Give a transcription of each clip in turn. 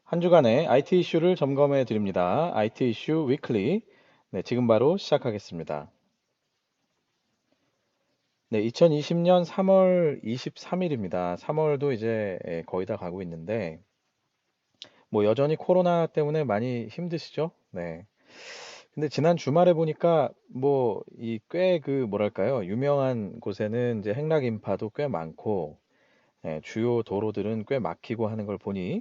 한 주간의 IT 이슈를 점검해 드립니다. IT 이슈 위클리. 네, 지금 바로 시작하겠습니다. 네, 2020년 3월 23일입니다. 3월도 이제 거의 다 가고 있는데, 뭐 여전히 코로나 때문에 많이 힘드시죠? 네. 근데 지난 주말에 보니까 뭐 이 꽤 그 뭐랄까요? 유명한 곳에는 이제 행락 인파도 꽤 많고, 주요 도로들은 꽤 막히고 하는 걸 보니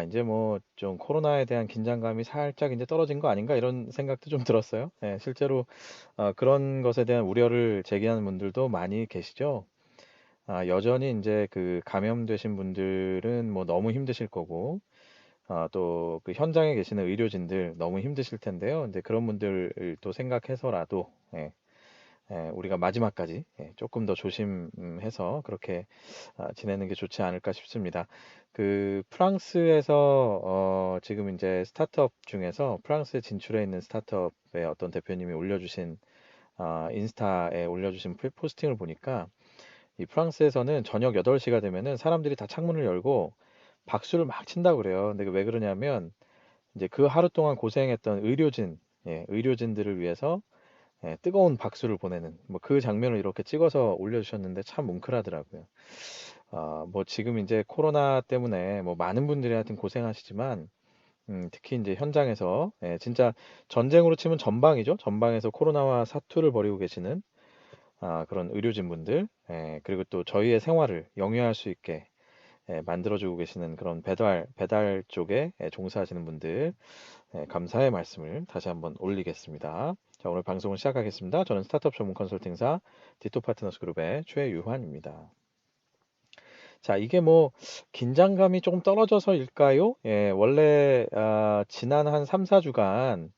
이제 뭐 좀 코로나에 대한 긴장감이 살짝 이제 떨어진 거 아닌가 이런 생각도 좀 들었어요. 실제로 그런 것에 대한 우려를 제기하는 분들도 많이 계시죠. 여전히 이제 그 감염되신 분들은 뭐 너무 힘드실 거고, 또 그 현장에 계시는 의료진들 너무 힘드실 텐데요. 이제 그런 분들을 또 생각해서라도 우리가 마지막까지 조금 더 조심해서 그렇게 지내는 게 좋지 않을까 싶습니다. 그 프랑스에서 지금 이제 스타트업 중에서 프랑스에 진출해 있는 스타트업의 어떤 대표님이 올려주신 인스타에 올려주신 포스팅을 보니까 이 프랑스에서는 저녁 8시가 되면은 사람들이 다 창문을 열고 박수를 막 친다고 그래요. 근데 왜 그러냐면 이제 그 하루 동안 고생했던 의료진들을 위해서 뜨거운 박수를 보내는 뭐 그 장면을 이렇게 찍어서 올려주셨는데 참 뭉클하더라고요. 뭐 지금 이제 코로나 때문에 뭐 많은 분들이 하여튼 고생하시지만 특히 이제 현장에서 진짜 전쟁으로 치면 전방이죠. 전방에서 코로나와 사투를 벌이고 계시는 그런 의료진분들 그리고 또 저희의 생활을 영위할 수 있게 만들어주고 계시는 그런 배달 쪽에 종사하시는 분들 감사의 말씀을 다시 한번 올리겠습니다. 자, 오늘 방송을 시작하겠습니다. 저는 스타트업 전문 컨설팅사 디토 파트너스 그룹의 최유환입니다. 자, 이게 뭐 긴장감이 조금 떨어져서일까요? 원래 지난 한 3, 4주간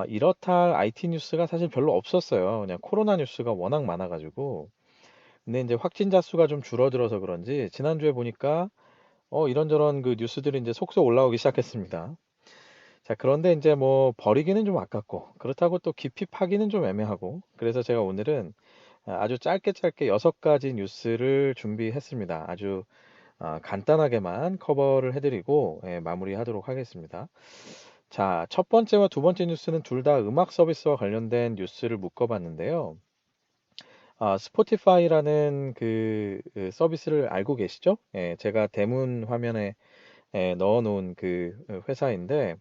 이렇다 할 IT 뉴스가 사실 별로 없었어요. 그냥 코로나 뉴스가 워낙 많아가지고. 근데 이제 확진자 수가 좀 줄어들어서 그런지 지난주에 보니까 이런저런 그 뉴스들이 이제 속속 올라오기 시작했습니다. 자, 그런데 이제 뭐 버리기는 좀 아깝고 그렇다고 또 깊이 파기는 좀 애매하고 그래서 제가 오늘은 아주 짧게 짧게 6가지 뉴스를 준비했습니다. 아주 간단하게만 커버를 해드리고 마무리하도록 하겠습니다. 자, 첫 번째와 두 번째 뉴스는 둘 다 음악 서비스와 관련된 뉴스를 묶어봤는데요. 스포티파이라는 그 서비스를 알고 계시죠? 제가 대문 화면에 넣어놓은 그 회사인데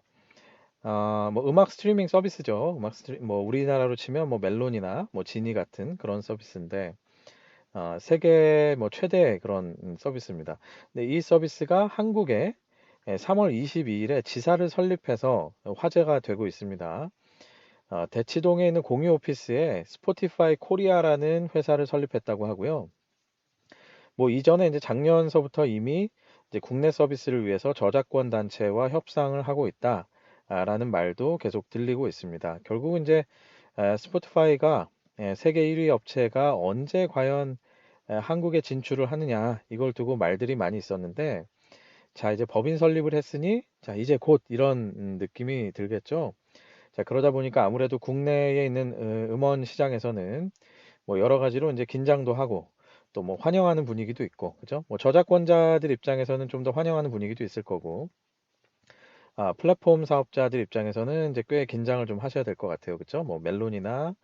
뭐 음악 스트리밍 서비스죠. 뭐 우리나라로 치면 뭐 멜론이나 뭐 지니 같은 그런 서비스인데 세계 뭐 최대 그런 서비스입니다. 근데 이 서비스가 한국에 3월 22일에 지사를 설립해서 화제가 되고 있습니다. 대치동에 있는 공유 오피스에 스포티파이 코리아라는 회사를 설립했다고 하고요. 뭐 이전에 이제 작년서부터 이미 이제 국내 서비스를 위해서 저작권 단체와 협상을 하고 있다라는 말도 계속 들리고 있습니다. 결국 이제 스포티파이가 세계 1위 업체가 언제 과연 한국에 진출을 하느냐 이걸 두고 말들이 많이 있었는데 자 이제 법인 설립을 했으니 자 이제 곧 이런 느낌이 들겠죠. 자 그러다 보니까 아무래도 국내에 있는 음원 시장에서는 뭐 여러 가지로 이제 긴장도 하고 또 뭐 환영하는 분위기도 있고 그죠? 뭐 저작권자들 입장에서는 좀 더 환영하는 분위기도 있을 거고 플랫폼 사업자들 입장에서는 이제 꽤 긴장을 좀 하셔야 될 것 같아요. 그죠? 뭐 멜론이나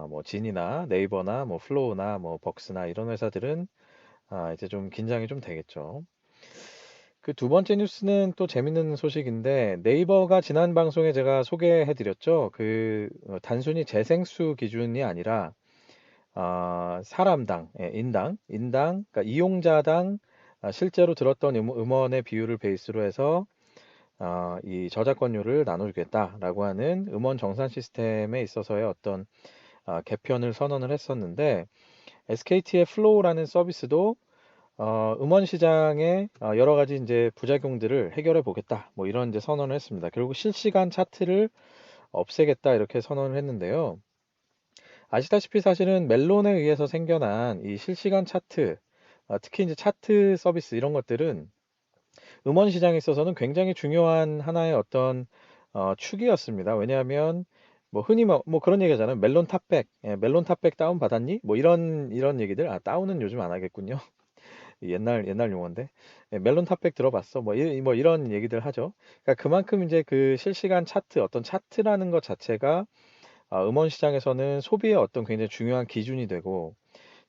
뭐 진이나 네이버나 뭐 플로우나 뭐 벅스나 이런 회사들은 이제 좀 긴장이 좀 되겠죠. 그 두 번째 뉴스는 또 재밌는 소식인데 네이버가 지난 방송에 제가 소개해 드렸죠. 그 단순히 재생수 기준이 아니라 사람당, 그러니까 이용자당 실제로 들었던 음원의 비율을 베이스로 해서 이 저작권료를 나눠주겠다라고 하는 음원 정산 시스템에 있어서의 어떤 개편을 선언을 했었는데 SKT의 플로우라는 서비스도 음원 시장의 여러 가지 이제 부작용들을 해결해 보겠다. 뭐 이런 이제 선언을 했습니다. 결국 실시간 차트를 없애겠다 이렇게 선언을 했는데요. 아시다시피 사실은 멜론에 의해서 생겨난 이 실시간 차트, 특히 이제 차트 서비스 이런 것들은 음원 시장에 있어서는 굉장히 중요한 하나의 어떤 축이었습니다. 왜냐하면 뭐 흔히 뭐 그런 얘기하잖아요. 멜론 탑백, 멜론 탑백 다운 받았니? 뭐 이런 얘기들. 다운은 요즘 안 하겠군요. 옛날 용어인데. 예, 멜론 탑백 들어봤어. 뭐 이런 얘기들 하죠. 그러니까 그만큼 이제 그 실시간 차트, 어떤 차트라는 것 자체가 음원 시장에서는 소비의 어떤 굉장히 중요한 기준이 되고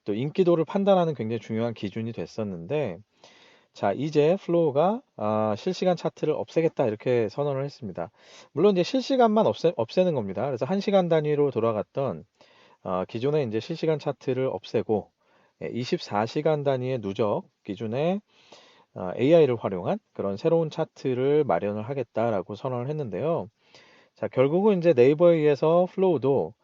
또 인기도를 판단하는 굉장히 중요한 기준이 됐었는데, 자, 이제 플로우가 실시간 차트를 없애겠다 이렇게 선언을 했습니다. 물론 이제 실시간만 없애는 겁니다. 그래서 1시간 단위로 돌아갔던 기존의 이제 실시간 차트를 없애고 24시간 단위의 누적 기준의 AI를 활용한 그런 새로운 차트를 마련을 하겠다라고 선언을 했는데요. 자, 결국은 이제 네이버에 의해서 플로우도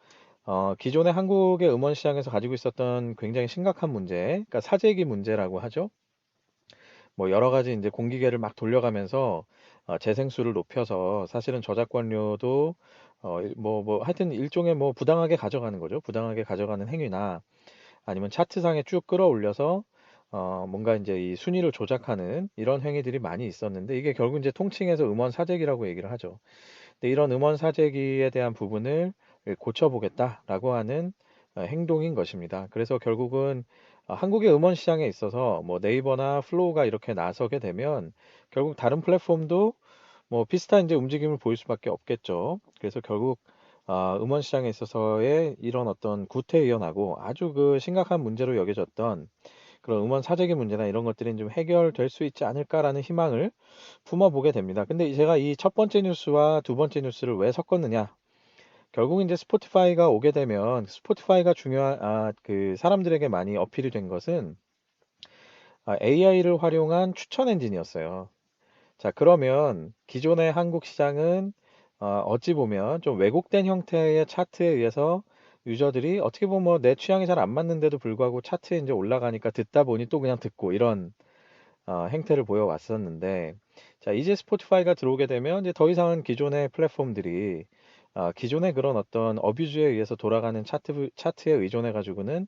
기존의 한국의 음원 시장에서 가지고 있었던 굉장히 심각한 문제, 그러니까 사재기 문제라고 하죠. 뭐 여러 가지 이제 공기계를 막 돌려가면서 재생수를 높여서 사실은 저작권료도 하여튼 일종의 뭐 부당하게 가져가는 거죠. 부당하게 가져가는 행위나 아니면 차트상에 쭉 끌어올려서 뭔가 이제 이 순위를 조작하는 이런 행위들이 많이 있었는데, 이게 결국 이제 통칭해서 음원 사재기라고 얘기를 하죠. 근데 이런 음원 사재기에 대한 부분을 고쳐보겠다라고 하는 행동인 것입니다. 그래서 결국은 한국의 음원 시장에 있어서 뭐 네이버나 플로우가 이렇게 나서게 되면 결국 다른 플랫폼도 뭐 비슷한 이제 움직임을 보일 수밖에 없겠죠. 그래서 결국 음원 시장에 있어서의 이런 어떤 구태의연하고 아주 그 심각한 문제로 여겨졌던 그런 음원 사재기 문제나 이런 것들이 좀 해결될 수 있지 않을까라는 희망을 품어보게 됩니다. 근데 제가 이 첫 번째 뉴스와 두 번째 뉴스를 왜 섞었느냐? 결국 이제 스포티파이가 오게 되면 스포티파이가 중요한 그 사람들에게 많이 어필이 된 것은 AI를 활용한 추천 엔진이었어요. 자, 그러면 기존의 한국 시장은 어찌 보면 좀 왜곡된 형태의 차트에 의해서 유저들이 어떻게 보면 뭐내 취향이 잘 안 맞는데도 불구하고 차트에 이제 올라가니까 듣다 보니 또 그냥 듣고 이런 행태를 보여왔었는데, 자, 이제 스포티파이가 들어오게 되면 이제 더 이상은 기존의 플랫폼들이 기존의 그런 어떤 어뷰즈에 의해서 돌아가는 차트에 의존해 가지고는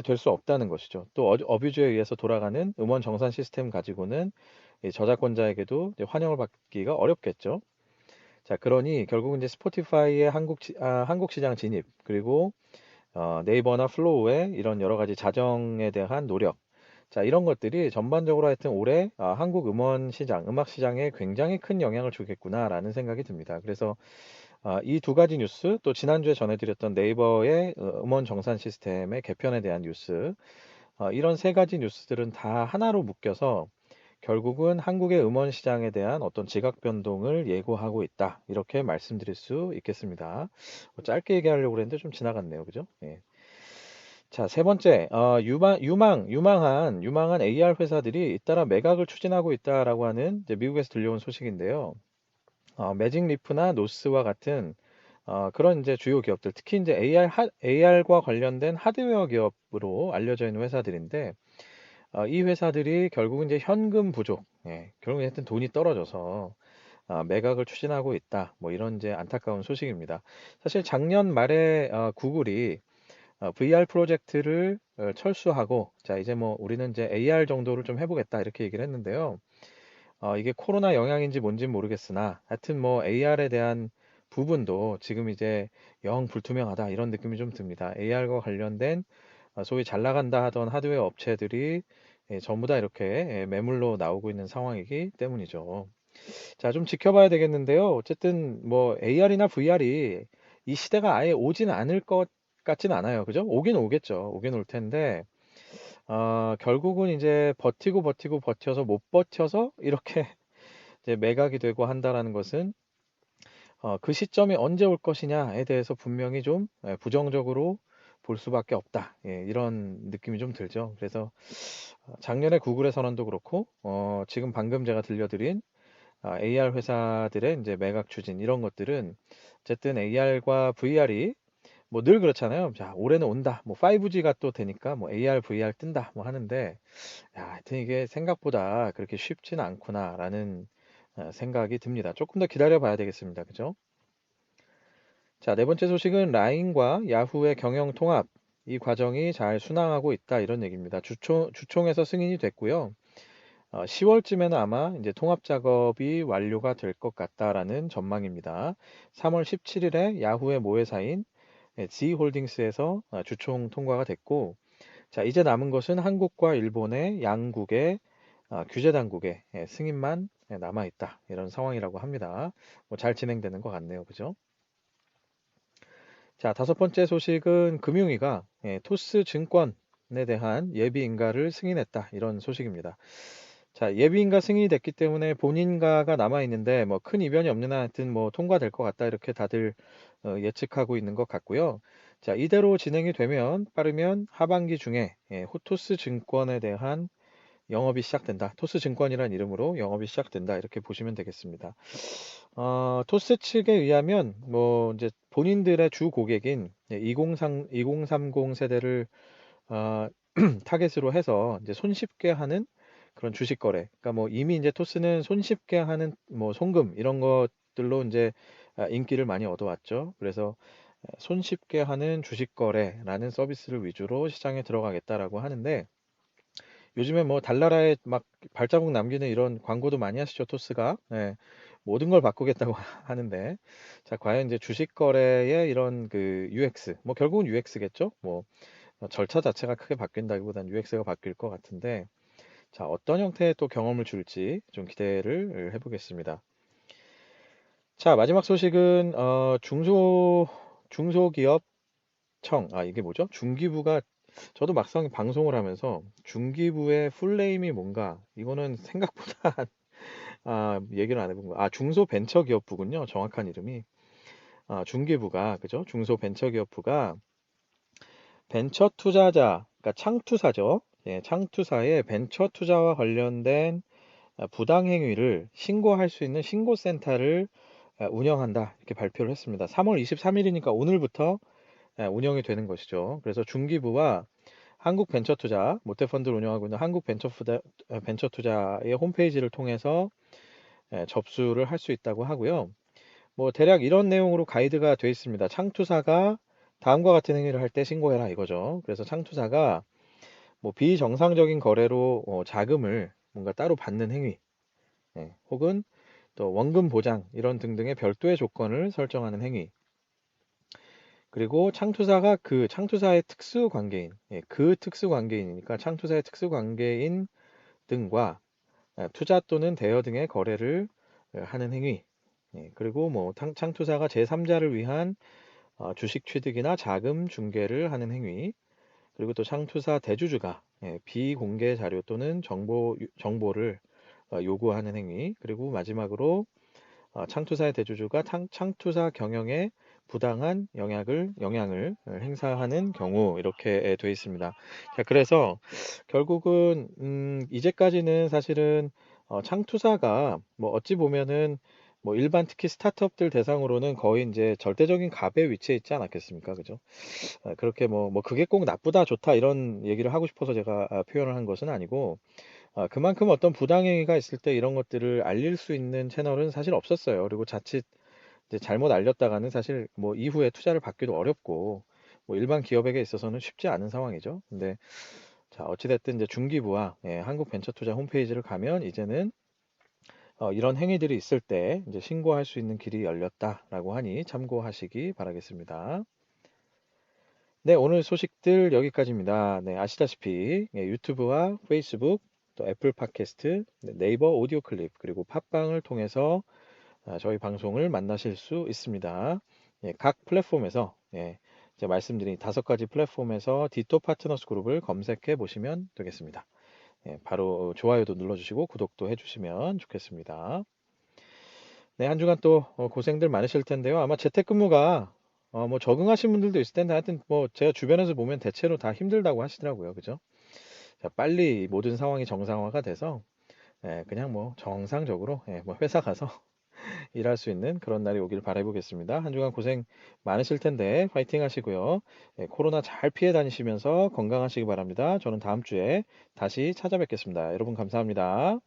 될 수 없다는 것이죠. 또 어뷰즈에 의해서 돌아가는 음원 정산 시스템 가지고는 이 저작권자에게도 이제 환영을 받기가 어렵겠죠. 자, 그러니 결국은 이제 스포티파이의 한국 시장 진입, 그리고 네이버나 플로우의 이런 여러 가지 자정에 대한 노력, 자, 이런 것들이 전반적으로 하여튼 올해 한국 음원 시장, 음악 시장에 굉장히 큰 영향을 주겠구나라는 생각이 듭니다. 그래서 이 두 가지 뉴스, 또 지난주에 전해드렸던 네이버의 음원 정산 시스템의 개편에 대한 뉴스, 이런 세 가지 뉴스들은 다 하나로 묶여서 결국은 한국의 음원 시장에 대한 어떤 지각 변동을 예고하고 있다. 이렇게 말씀드릴 수 있겠습니다. 짧게 얘기하려고 그랬는데 좀 지나갔네요. 그죠? 예. 자, 세 번째, 유망한 AR 회사들이 잇따라 매각을 추진하고 있다라고 하는 이제 미국에서 들려온 소식인데요. 매직 리프나 노스와 같은 그런 이제 주요 기업들, 특히 이제 AR과 관련된 하드웨어 기업으로 알려져 있는 회사들인데, 이 회사들이 결국은 이제 현금 부족, 예, 결국 하여튼 돈이 떨어져서 매각을 추진하고 있다. 뭐 이런 이제 안타까운 소식입니다. 사실 작년 말에 구글이 VR 프로젝트를 철수하고, 자, 이제 뭐 우리는 이제 AR 정도를 좀 해보겠다 이렇게 얘기를 했는데요. 이게 코로나 영향인지 뭔지 모르겠으나 하여튼 뭐 AR에 대한 부분도 지금 이제 영 불투명하다 이런 느낌이 좀 듭니다. AR과 관련된 소위 잘 나간다 하던 하드웨어 업체들이 전부 다 이렇게 매물로 나오고 있는 상황이기 때문이죠. 자, 좀 지켜봐야 되겠는데요. 어쨌든 뭐 AR이나 VR이 이 시대가 아예 오진 않을 것 같진 않아요. 그죠? 오긴 오겠죠. 오긴 올 텐데, 결국은 이제 버티고 버텨서 못 버텨서 이렇게 이제 매각이 되고 한다라는 것은 그 시점이 언제 올 것이냐에 대해서 분명히 좀 부정적으로 볼 수밖에 없다. 예, 이런 느낌이 좀 들죠. 그래서 작년에 구글의 선언도 그렇고, 지금 방금 제가 들려드린 AR 회사들의 이제 매각 추진 이런 것들은 어쨌든 AR과 VR이 뭐 늘 그렇잖아요. 자, 올해는 온다. 뭐 5G가 또 되니까 뭐 AR, VR 뜬다. 뭐 하는데, 야, 하여튼 이게 생각보다 그렇게 쉽지는 않구나라는 생각이 듭니다. 조금 더 기다려 봐야 되겠습니다. 그죠? 자, 네 번째 소식은 라인과 야후의 경영 통합. 이 과정이 잘 순항하고 있다. 이런 얘기입니다. 주총에서 승인이 됐고요. 10월쯤에는 아마 이제 통합 작업이 완료가 될 것 같다라는 전망입니다. 3월 17일에 야후의 모회사인 G홀딩스에서 주총 통과가 됐고, 자, 이제 남은 것은 한국과 일본의 양국의 규제 당국의 승인만 남아 있다. 이런 상황이라고 합니다. 뭐 잘 진행되는 것 같네요. 그죠? 자, 다섯 번째 소식은 금융위가 토스 증권에 대한 예비인가를 승인했다. 이런 소식입니다. 자, 예비인가 승인이 됐기 때문에 본인가가 남아 있는데 뭐 큰 이변이 없는 한 하여튼 뭐 통과될 것 같다. 이렇게 다들 예측하고 있는 것 같고요. 자, 이대로 진행이 되면 빠르면 하반기 중에 호토스 증권에 대한 영업이 시작된다. 토스 증권이라는 이름으로 영업이 시작된다. 이렇게 보시면 되겠습니다. 토스 측에 의하면 뭐 이제 본인들의 주 고객인 2030 세대를 어, 타겟으로 해서 이제 손쉽게 하는 그런 주식 거래. 그러니까 뭐 이미 이제 토스는 손쉽게 하는 뭐 송금 이런 것들로 이제 인기를 많이 얻어왔죠. 그래서 손쉽게 하는 주식 거래라는 서비스를 위주로 시장에 들어가겠다라고 하는데 요즘에 뭐 달나라에 막 발자국 남기는 이런 광고도 많이 하시죠, 토스가. 예, 모든 걸 바꾸겠다고 하는데, 자, 과연 이제 주식 거래의 이런 그 UX, 뭐 결국은 UX겠죠? 뭐 절차 자체가 크게 바뀐다기보단 UX가 바뀔 것 같은데, 자, 어떤 형태의 또 경험을 줄지 좀 기대를 해보겠습니다. 자, 마지막 소식은 중소기업청, 이게 뭐죠? 중기부가 저도 막상 방송을 하면서 중기부의 풀네임이 뭔가 이거는 생각보다 얘기를 안 해본 거. 중소벤처기업부군요. 정확한 이름이. 중기부가 그죠? 중소벤처기업부가 벤처 투자자, 그러니까 창투사죠. 예, 창투사의 벤처 투자와 관련된 부당 행위를 신고할 수 있는 신고센터를 운영한다. 이렇게 발표를 했습니다. 3월 23일이니까 오늘부터 운영이 되는 것이죠. 그래서 중기부와 한국벤처투자, 모태펀드를 운영하고 있는 한국벤처투자의 홈페이지를 통해서 접수를 할 수 있다고 하고요. 뭐 대략 이런 내용으로 가이드가 되어 있습니다. 창투사가 다음과 같은 행위를 할 때 신고해라 이거죠. 그래서 창투사가 뭐 비정상적인 거래로 자금을 뭔가 따로 받는 행위, 혹은 또 원금 보장 이런 등등의 별도의 조건을 설정하는 행위, 그리고 창투사가 그 창투사의 특수 관계인, 그 특수 관계인이니까 창투사의 특수 관계인 등과 투자 또는 대여 등의 거래를 하는 행위. 그리고 뭐 창투사가 제3자를 위한 주식 취득이나 자금 중개를 하는 행위. 그리고 또 창투사 대주주가 비공개 자료 또는 정보를 요구하는 행위. 그리고 마지막으로 창투사의 대주주가 창투사 경영에 부당한 영향을 행사하는 경우 이렇게 되어 있습니다. 자, 그래서 결국은 이제까지는 사실은 창투사가 뭐 어찌 보면은 뭐 일반 특히 스타트업들 대상으로는 거의 이제 절대적인 갑의 위치에 있지 않았겠습니까? 그죠? 그렇게 뭐 그게 꼭 나쁘다 좋다 이런 얘기를 하고 싶어서 제가 표현을 한 것은 아니고 그만큼 어떤 부당행위가 있을 때 이런 것들을 알릴 수 있는 채널은 사실 없었어요. 그리고 자칫 이제 잘못 알렸다가는 사실 뭐 이후에 투자를 받기도 어렵고 뭐 일반 기업에게 있어서는 쉽지 않은 상황이죠. 근데 자, 어찌됐든 이제 중기부와 한국벤처투자 홈페이지를 가면 이제는 이런 행위들이 있을 때 이제 신고할 수 있는 길이 열렸다라고 하니 참고하시기 바라겠습니다. 네, 오늘 소식들 여기까지입니다. 네, 아시다시피 유튜브와 페이스북, 또 애플 팟캐스트, 네이버 오디오 클립, 그리고 팟빵을 통해서 저희 방송을 만나실 수 있습니다. 각 플랫폼에서 제가 말씀드린 다섯 가지 플랫폼에서 디토 파트너스 그룹을 검색해 보시면 되겠습니다. 바로 좋아요도 눌러주시고 구독도 해주시면 좋겠습니다. 네, 한 주간 또 고생들 많으실 텐데요. 아마 재택근무가 뭐 적응하신 분들도 있을 텐데 하여튼 뭐 제가 주변에서 보면 대체로 다 힘들다고 하시더라고요. 그죠? 자, 빨리 모든 상황이 정상화가 돼서 그냥 뭐 정상적으로 뭐 회사 가서 일할 수 있는 그런 날이 오길 바라보겠습니다. 한 주간 고생 많으실 텐데 파이팅 하시고요. 코로나 잘 피해 다니시면서 건강하시기 바랍니다. 저는 다음 주에 다시 찾아뵙겠습니다. 여러분 감사합니다.